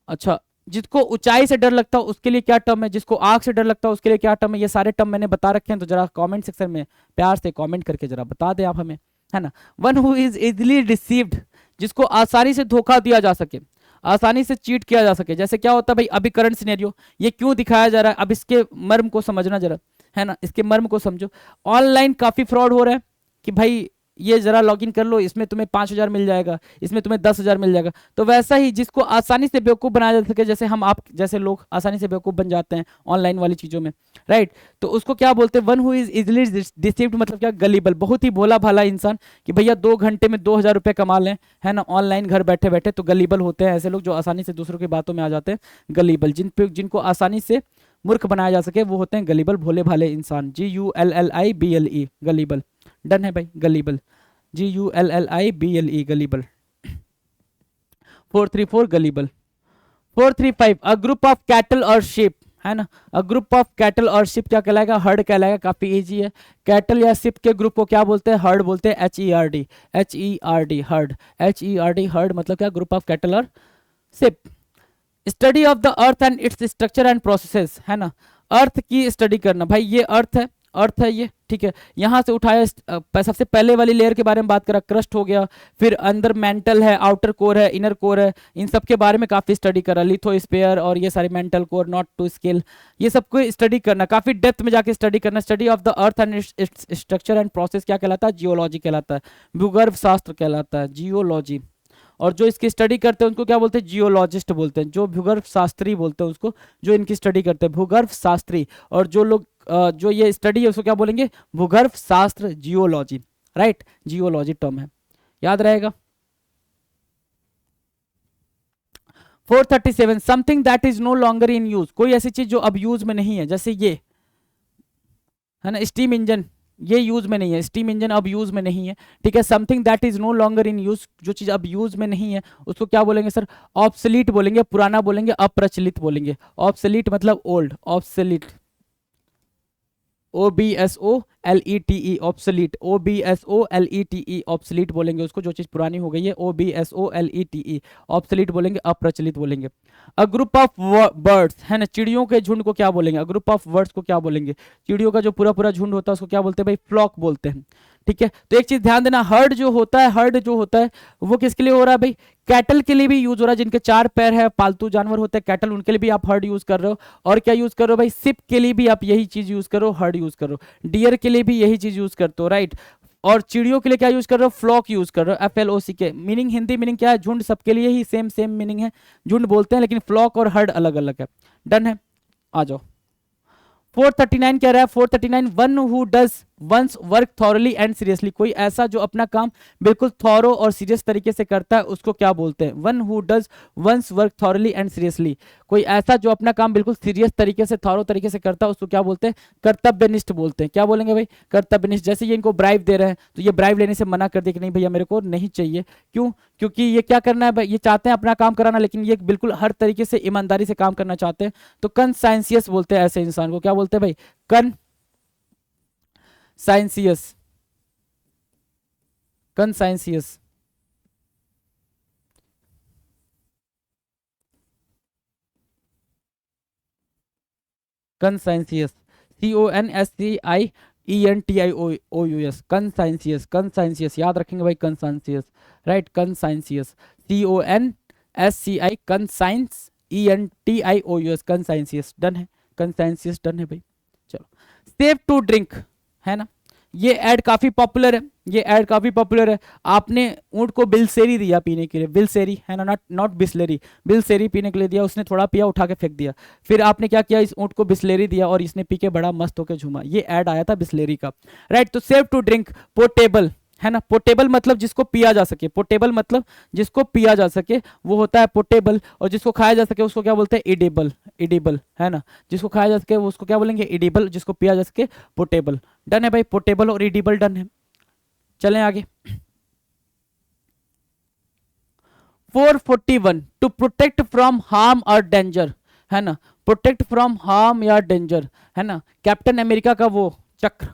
अच्छा, जिसको ऊंचाई से डर लगता है उसके लिए क्या टर्म है, जिसको आग से डर लगता है उसके लिए क्या टर्म है, ये सारे टर्म मैंने बता रखे हैं, तो जरा कमेंट सेक्शन में प्यार से कमेंट करके जरा बता दें आप हमें, है ना। One who is easily deceived, जिसको आसानी से धोखा दिया जा सके, आसानी से चीट किया जा सके। जैसे क्या होता है भाई, अभी करंट सिनेरियो ये क्यों दिखाया जा रहा है, अब इसके मर्म को समझना जरा, है ना, इसके मर्म को समझो। ऑनलाइन काफी फ्रॉड हो रहा है कि भाई ये जरा लॉगिन कर लो, इसमें तुम्हें 5,000 मिल जाएगा, इसमें तुम्हें 10,000 मिल जाएगा। तो वैसा ही जिसको आसानी से बेवकूफ़ बनाया जा सके, जैसे हम आप जैसे लोग आसानी से बेवकूफ़ बन जाते हैं ऑनलाइन वाली चीज़ों में, राइट। तो उसको क्या बोलते हैं, one who is easily deceived, मतलब क्या, गलीबल, बहुत ही भोला भाला इंसान, कि भैया 2 घंटे में 2,000 रुपये कमा लें, है ना, ऑनलाइन घर बैठे बैठे। तो गलीबल होते हैं ऐसे लोग जो आसानी से दूसरों की बातों में आ जाते हैं, गलीबल। जिनको आसानी से मूर्ख बनाया जा सके वो होते हैं गलीबल, भोले भाले इंसान। GULLIBLE, gullible. डन है भाई, gullible, GULLIBLE, gullible. 434 gullible. 435 a group of cattle और शिप, है ना। अ ग्रुप ऑफ कैटल और शिप क्या कहलाएगा, हर्ड कहलाएगा। काफी इजी है। कैटल या शिप के ग्रुप को क्या बोलते हैं, हर्ड बोलते हैं, HERD, HERD, heard, HERD, heard मतलब क्या, ग्रुप ऑफ कैटल और ship. Study of the earth and its structure and processes, है ना। अर्थ की स्टडी करना, भाई ये अर्थ है, अर्थ है ये, ठीक है। यहाँ से उठाया, सबसे पहले वाली लेयर के बारे में बात करा, क्रस्ट हो गया, फिर अंदर मेंटल है, आउटर कोर है, इनर कोर है, इन सब के बारे में काफी स्टडी करा, लिथोस्फीयर और ये सारे mantle core, not to scale, ये सबको स्टडी करना, काफी डेप्थ में जाके स्टडी करना। Study of the earth and its structure and process क्या कहलाता है, जियोलॉजी कहलाता है, भूगर्भ शास्त्र कहलाता है, जियोलॉजी। और जो इसकी स्टडी करते हैं उनको क्या बोलते हैं, जियोलॉजिस्ट बोलते हैं। जो भूगर्भ शास्त्री बोलते हैं उसको, जो इनकी स्टडी करते हैं, भूगर्भ शास्त्री। और जो लोग जो ये स्टडी है उसको क्या बोलेंगे, भूगर्भ शास्त्र, जियोलॉजी, राइट, जियोलॉजी टर्म है, याद रहेगा। 437 something that is no longer in use, कोई ऐसी चीज जो अब यूज में नहीं है, जैसे ये है ना, स्टीम इंजन, ये यूज में नहीं है, स्टीम इंजन अब यूज में नहीं है, ठीक है। Something that is no longer in use, जो चीज अब यूज में नहीं है उसको क्या बोलेंगे सर, ऑब्सलीट बोलेंगे, पुराना बोलेंगे, अप्रचलित बोलेंगे। ऑब्सलीट मतलब old, obsolete, OBSOLETE, obsolete, OBSOLETE, obsolete बोलेंगे उसको, जो चीज पुरानी हो गई है, OBSOLETE, ऑब्सलीट बोलेंगे, अप्रचलित बोलेंगे। अ ग्रुप ऑफ बर्ड्स, है ना, चिड़ियों के झुंड को क्या बोलेंगे, अ ग्रुप ऑफ बर्ड्स को क्या बोलेंगे, चिड़ियों का जो पूरा पूरा झुंड होता है उसको क्या बोलते हैं भाई, फ्लॉक बोलते हैं, ठीक है। तो एक चीज ध्यान देना, हर्ड जो होता है, हर्ड जो होता है वो किसके लिए हो रहा है भाई, कैटल के लिए भी यूज हो रहा है, जिनके 4 पैर है, पालतू जानवर होते हैं कैटल, उनके लिए भी आप हर्ड यूज कर रहे हो। और क्या यूज कर रहे हो भाई, सिप के लिए भी आप यही चीज यूज करो, हर्ड यूज करो। डियर के लिए भी यही चीज यूज करते हो, राइट। और चिड़ियों के लिए क्या यूज कर रहे हो, फ्लॉक यूज कर रहे हो, FLOCK। मीनिंग, हिंदी मीनिंग क्या है, झुंड, सबके लिए ही सेम सेम मीनिंग है, झुंड बोलते हैं, लेकिन फ्लॉक और हर्ड अलग अलग है। डन है, आ जाओ। 439 कह रहा है, 439 one who does one's work thoroughly and seriously, कोई ऐसा जो अपना काम बिल्कुल थॉरो और सीरियस तरीके से करता है उसको क्या बोलते हैं, one who does one's work thoroughly and seriously, कोई ऐसा जो अपना काम बिल्कुल सीरियस तरीके से, थॉरो तरीके से करता है उसको क्या बोलते हैं, कर्तव्यनिष्ठ बोलते हैं। क्या बोलेंगे भाई, कर्तव्यनिष्ठ। जैसे ये इनको ब्राइब दे रहे हैं तो ये ब्राइब लेने से मना कर दे कि नहीं भैया मेरे को नहीं चाहिए, क्यों, क्योंकि ये क्या करना है भाई, ये चाहते हैं अपना काम कराना, लेकिन ये बिल्कुल हर तरीके से ईमानदारी से काम करना चाहते हैं। तो कंसाइंसियस बोलते हैं ऐसे इंसान को, क्या बोलते हैं भाई, कंसाइंसियस, कंसाइंसियस। कंसाइंसियस, CONSCIENTIOUS, कंसाइंसियस, कंसाइंसियस, याद रखेंगे भाई, conscientious, right, conscientious, CONSCI, conscience, ENTIOUS, conscientious. Done है, कंसाइंसियस डन है भाई। चलो, सेफ टू ड्रिंक, है ना, ये ऐड काफी पॉपुलर है, ये ऐड काफी पॉपुलर है। आपने ऊंट को बिलसेरी दिया पीने के लिए, बिलसेरी, है ना, नॉट नॉट बिस्लेरी, बिलसेरी पीने के लिए दिया, उसने थोड़ा पिया, उठा के फेंक दिया। फिर आपने क्या किया, इस ऊंट को बिस्लेरी दिया और इसने पी के बड़ा मस्त होकर झूमा। ये ऐड आया था बिस्लेरी का, राइट। तो सेफ टू ड्रिंक, पोर्टेबल, है ना, पोर्टेबल मतलब जिसको पिया जा सके, पोर्टेबल मतलब जिसको पिया जा सके वो होता है पोर्टेबल। और जिसको खाया जा सके उसको क्या बोलते हैं, इडेबल, इडेबल, है ना, जिसको खाया जा सके वो उसको क्या बोलेंगे, इडेबल, जिसको पिया जा सके पोर्टेबल। डन है भाई, पोर्टेबल और इडेबल डन है। चलें आगे। 441 टू प्रोटेक्ट फ्रॉम हार्म और डेंजर, है ना, प्रोटेक्ट फ्रॉम हार्म या डेंजर, है ना, कैप्टन अमेरिका का वो चक्र,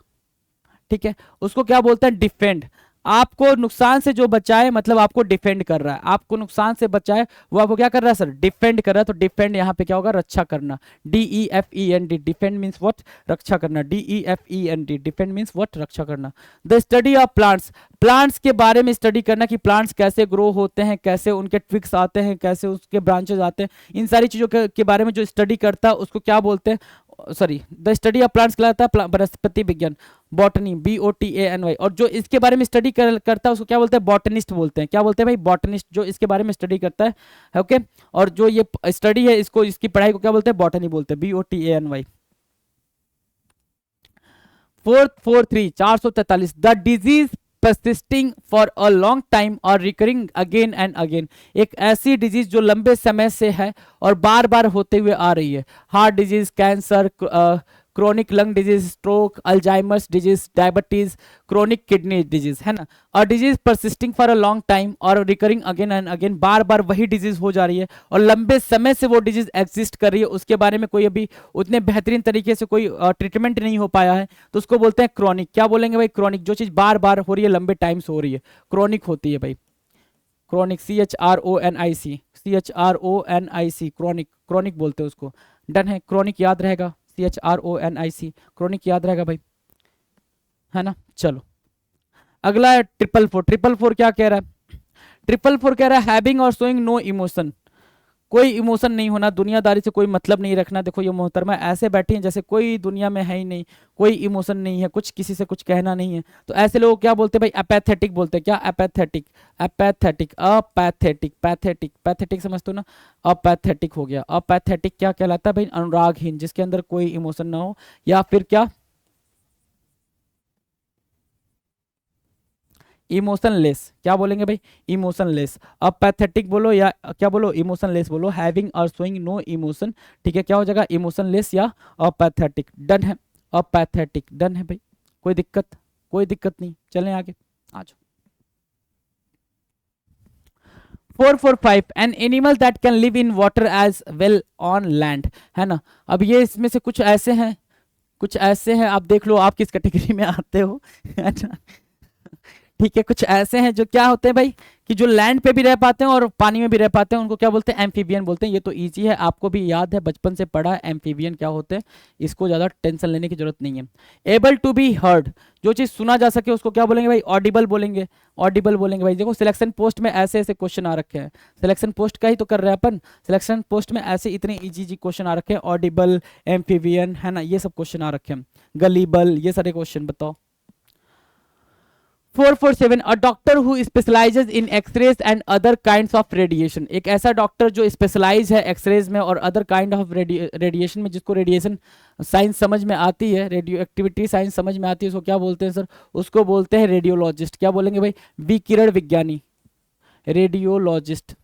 ठीक है, उसको क्या बोलते हैं, डिफेंड। आपको नुकसान से जो बचाए मतलब आपको डिफेंड कर रहा है, आपको नुकसान से बचाए वो आपको क्या कर रहा है सर, डिफेंड कर रहा है। तो डिफेंड यहाँ पे क्या होगा, रक्षा करना, DEFEND, डिफेंड मीन्स व्हाट, रक्षा करना, DEFEND, डिफेंड मीन्स व्हाट, रक्षा करना। The study of plants, plants के बारे में स्टडी करना कि प्लांट्स कैसे ग्रो होते हैं, कैसे उनके ट्विक्स आते हैं, कैसे उसके ब्रांचेस आते हैं, इन सारी चीज़ों के बारे में जो स्टडी करता है उसको क्या बोलते हैं, sorry, the study of plants कहलाता है वनस्पति विज्ञान, बॉटनी, BOTANY। और जो इसके बारे में स्टडी करता है उसको क्या बोलते हैं, बॉटनिस्ट बोलते हैं। क्या बोलते हैं भाई, बॉटनिस्ट, जो इसके बारे में स्टडी करता है, ओके। और जो ये स्टडी है इसको, इसकी पढ़ाई को क्या बोलते हैं, बॉटनी बोलते हैं, BOTANY। 443 the disease persisting for a long time or recurring again and again, एक ऐसी डिजीज जो लंबे समय से है और बार बार होते हुए आ रही है। Heart disease, cancer, chronic lung disease, stroke, Alzheimer's disease, diabetes, chronic kidney disease, है ना। और disease persisting for a long time और रिकरिंग अगेन एंड अगेन, बार बार वही डिजीज हो जा रही है और लंबे समय से वो डिजीज एग्जिस्ट कर रही है, उसके बारे में कोई अभी उतने बेहतरीन तरीके से कोई ट्रीटमेंट नहीं हो पाया है, तो उसको बोलते हैं क्रॉनिक। क्या बोलेंगे भाई, क्रॉनिक, जो चीज बार बार हो रही है, लंबे टाइम से हो रही है, क्रॉनिक होती है भाई। क्रॉनिक, CHRONIC, क्रॉनिक, क्रॉनिक बोलते हैं उसको। डन है, क्रॉनिक याद रहेगा, CHRONIC, क्रॉनिक याद रहेगा भाई, है ना। चलो अगला है 444 क्या कह रहा है, 444 कह रहा है हैविंग और शोइंग नो इमोशन, कोई इमोशन नहीं होना, दुनियादारी से कोई मतलब नहीं रखना। देखो ये मोहतरमा ऐसे बैठी हैं जैसे कोई दुनिया में है ही नहीं, कोई इमोशन नहीं है, कुछ किसी से कुछ कहना नहीं है, तो ऐसे लोग क्या बोलते हैं भाई, अपैथेटिक बोलते हैं। क्या, apathetic, apathetic, apathetic, pathetic, pathetic समझते हो ना, अपैथेटिक हो गया। अपैथेटिक क्या कहलाता है भाई, अनुरागहीन, जिसके अंदर कोई इमोशन ना हो, या फिर क्या, इमोशनलेस। क्या बोलेंगे भाई, इमोशनलेस। अब पैथेटिक बोलो या क्या बोलो, इमोशनलेस बोलो, हैविंग और शोइंग नो इमोशन, ठीक है, क्या हो जाएगा, इमोशनलेस या अपैथेटिक। डन है, अपैथेटिक, डन है भाई, कोई दिक्कत, कोई दिक्कत नहीं, चलें आगे, आ जाओ। 445 an animal that can live in water as well on land, है ना। अब ये इसमें से कुछ ऐसे हैं, कुछ ऐसे हैं, आप देख लो आप किस कैटेगरी में आते हो, है ना। ठीक है, कुछ ऐसे हैं जो क्या होते हैं भाई, कि जो लैंड पे भी रह पाते हैं और पानी में भी रह पाते हैं, उनको क्या बोलते हैं, एम्फीबियन बोलते हैं। ये तो इजी है, आपको भी याद है, बचपन से पढ़ा है एम्फीबियन क्या होते हैं, इसको ज़्यादा टेंशन लेने की जरूरत नहीं है। एबल टू बी हर्ड, जो चीज़ सुना जा सके उसको क्या बोलेंगे भाई, ऑडिबल बोलेंगे, ऑडिबल बोलेंगे भाई। देखो सिलेक्शन पोस्ट में ऐसे ऐसे क्वेश्चन आ रखे हैं, सिलेक्शन पोस्ट का ही तो कर रहे हैं अपन, सिलेक्शन पोस्ट में ऐसे इतने ईजी क्वेश्चन आ रखे हैं, ऑडिबल, एम्फीबियन, है ना, ये सब क्वेश्चन आ रखे हैं, गलीबल, ये सारे क्वेश्चन बताओ। 447 a doctor who specialises in x-rays and other kinds of radiation, एक ऐसा डॉक्टर जो स्पेशलाइज है एक्सरेज में और अदर काइंड ऑफ रेडिएशन में, जिसको रेडिएशन साइंस समझ में आती है, रेडियो एक्टिविटी साइंस समझ में आती है, उसको क्या बोलते हैं सर, उसको बोलते हैं रेडियोलॉजिस्ट। क्या बोलेंगे भाई, विकिरण विज्ञानी, रेडियोलॉजिस्ट,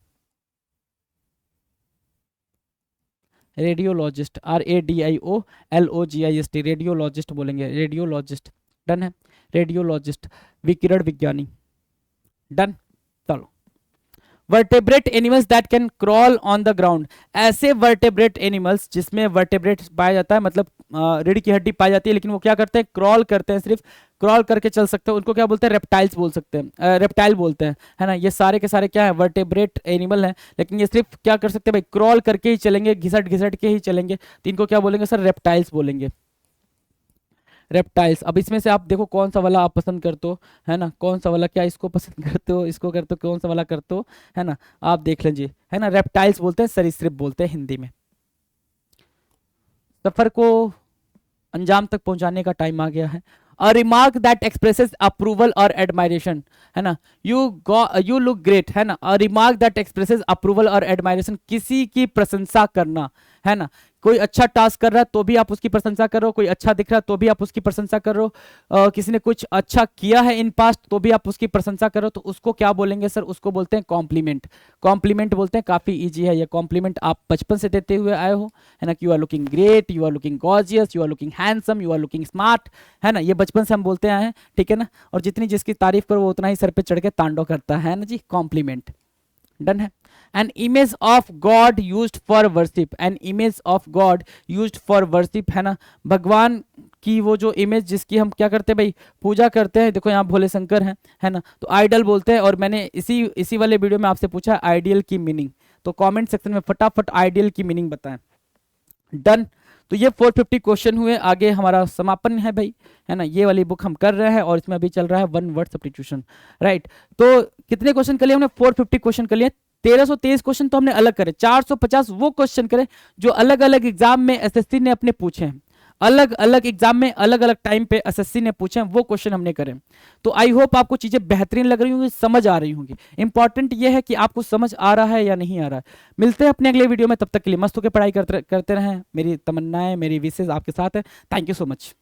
रेडियोलॉजिस्ट, RADIOLOGIST, रेडियोलॉजिस्ट बोलेंगे, रेडियोलॉजिस्ट। डन है, रेडियोलॉजिस्ट, विकिरण विज्ञानी। डन, चलो। Vertebrate animals that can crawl on the ground, ऐसे वर्टेब्रेट एनिमल्स जिसमें वर्टेब्रेट पाया जाता है, मतलब रीढ़ की हड्डी पाई जाती है, लेकिन वो क्या करते हैं, क्रॉल करते हैं, सिर्फ क्रॉल करके चल सकते हैं, उनको क्या बोलते हैं, रेप्टाइल्स बोल सकते हैं, रेप्टाइल बोलते हैं, है ना। ये सारे के सारे क्या है, वर्टेब्रेट एनिमल हैं, लेकिन ये सिर्फ क्या कर सकते हैं भाई, क्रॉल करके ही चलेंगे, घिसट घिसट के ही चलेंगे, तो इनको क्या बोलेंगे सर, रेप्टाइल्स बोलेंगे, रेप्टाइल्स। अब इसमें से आप देखो कौन सा वाला आप पसंद करते हो, है ना, कौन सा वाला, क्या इसको पसंद करते हो, इसको करते हो, कौन सा वाला करते हो, है ना, आप देख लीजिए, है ना। रेप्टाइल्स बोलते हैं, सरीसृप बोलते हैं हिंदी में। सफर को अंजाम तक पहुंचाने का टाइम आ गया है। अ रिमार्क दैट एक्सप्रेसेस अप्रूवल और एडमायरेशन, है ना, यू लुक ग्रेट, है ना। अ रिमार्क दैट एक्सप्रेसेस अप्रूवल और एडमायरेशन, किसी की प्रशंसा करना, है ना। कोई अच्छा टास्क कर रहा है तो भी आप उसकी प्रशंसा कर रहे हो, कोई अच्छा दिख रहा है तो भी आप उसकी प्रशंसा कर रहे हो, किसी ने कुछ अच्छा किया है इन पास्ट तो भी आप उसकी प्रशंसा कर रहे हो, तो उसको क्या बोलेंगे सर, उसको बोलते हैं कॉम्प्लीमेंट। कॉम्प्लीमेंट बोलते हैं, काफी इजी है ये कॉम्प्लीमेंट, आप बचपन से देते हुए आए हो, है ना, कि you are looking great, you are looking gorgeous, you are looking handsome, you are looking smart, है ना, ये बचपन से हम बोलते आए हैं, ठीक है ना। और जितनी जिसकी तारीफ करो वो उतना ही सर पे चढ़ के तांडव करता है ना जी, कॉम्प्लीमेंट। डन है। An image of God used for worship, an image of God used for worship, है ना, भगवान की वो जो इमेज जिसकी हम क्या करते हैं भाई, पूजा करते हैं। देखो यहाँ भोले शंकर हैं, है ना, तो आइडल बोलते हैं। और मैंने इसी वाले वीडियो में आपसे पूछा आइडियल की मीनिंग, तो कमेंट सेक्शन में फटाफट आइडियल की मीनिंग बताएं। डन। तो ये 450 क्वेश्चन हुए, आगे हमारा समापन है भाई, है ना। ये वाली बुक हम कर रहे हैं और इसमें अभी चल रहा है 1 वर्ड सब्स्टिट्यूशन, राइट। तो कितने क्वेश्चन कर लिए हमने, 450 क्वेश्चन कर लिए। 1323 क्वेश्चन तो हमने अलग करे, 450 वो क्वेश्चन करे जो अलग अलग एग्जाम में एसएससी ने अपने पूछे हैं, अलग अलग एग्जाम में अलग अलग टाइम पे एसएससी ने पूछे हैं, वो क्वेश्चन हमने करे। तो आई होप आपको चीजें बेहतरीन लग रही होंगी, समझ आ रही होंगी। इंपॉर्टेंट ये है कि आपको समझ आ रहा है या नहीं आ रहा है। मिलते हैं अपने अगले वीडियो में, तब तक के लिए मस्त होकर पढ़ाई करते रहें। मेरी तमन्नाएं, मेरी विशेष आपके साथ है। Thank you so much.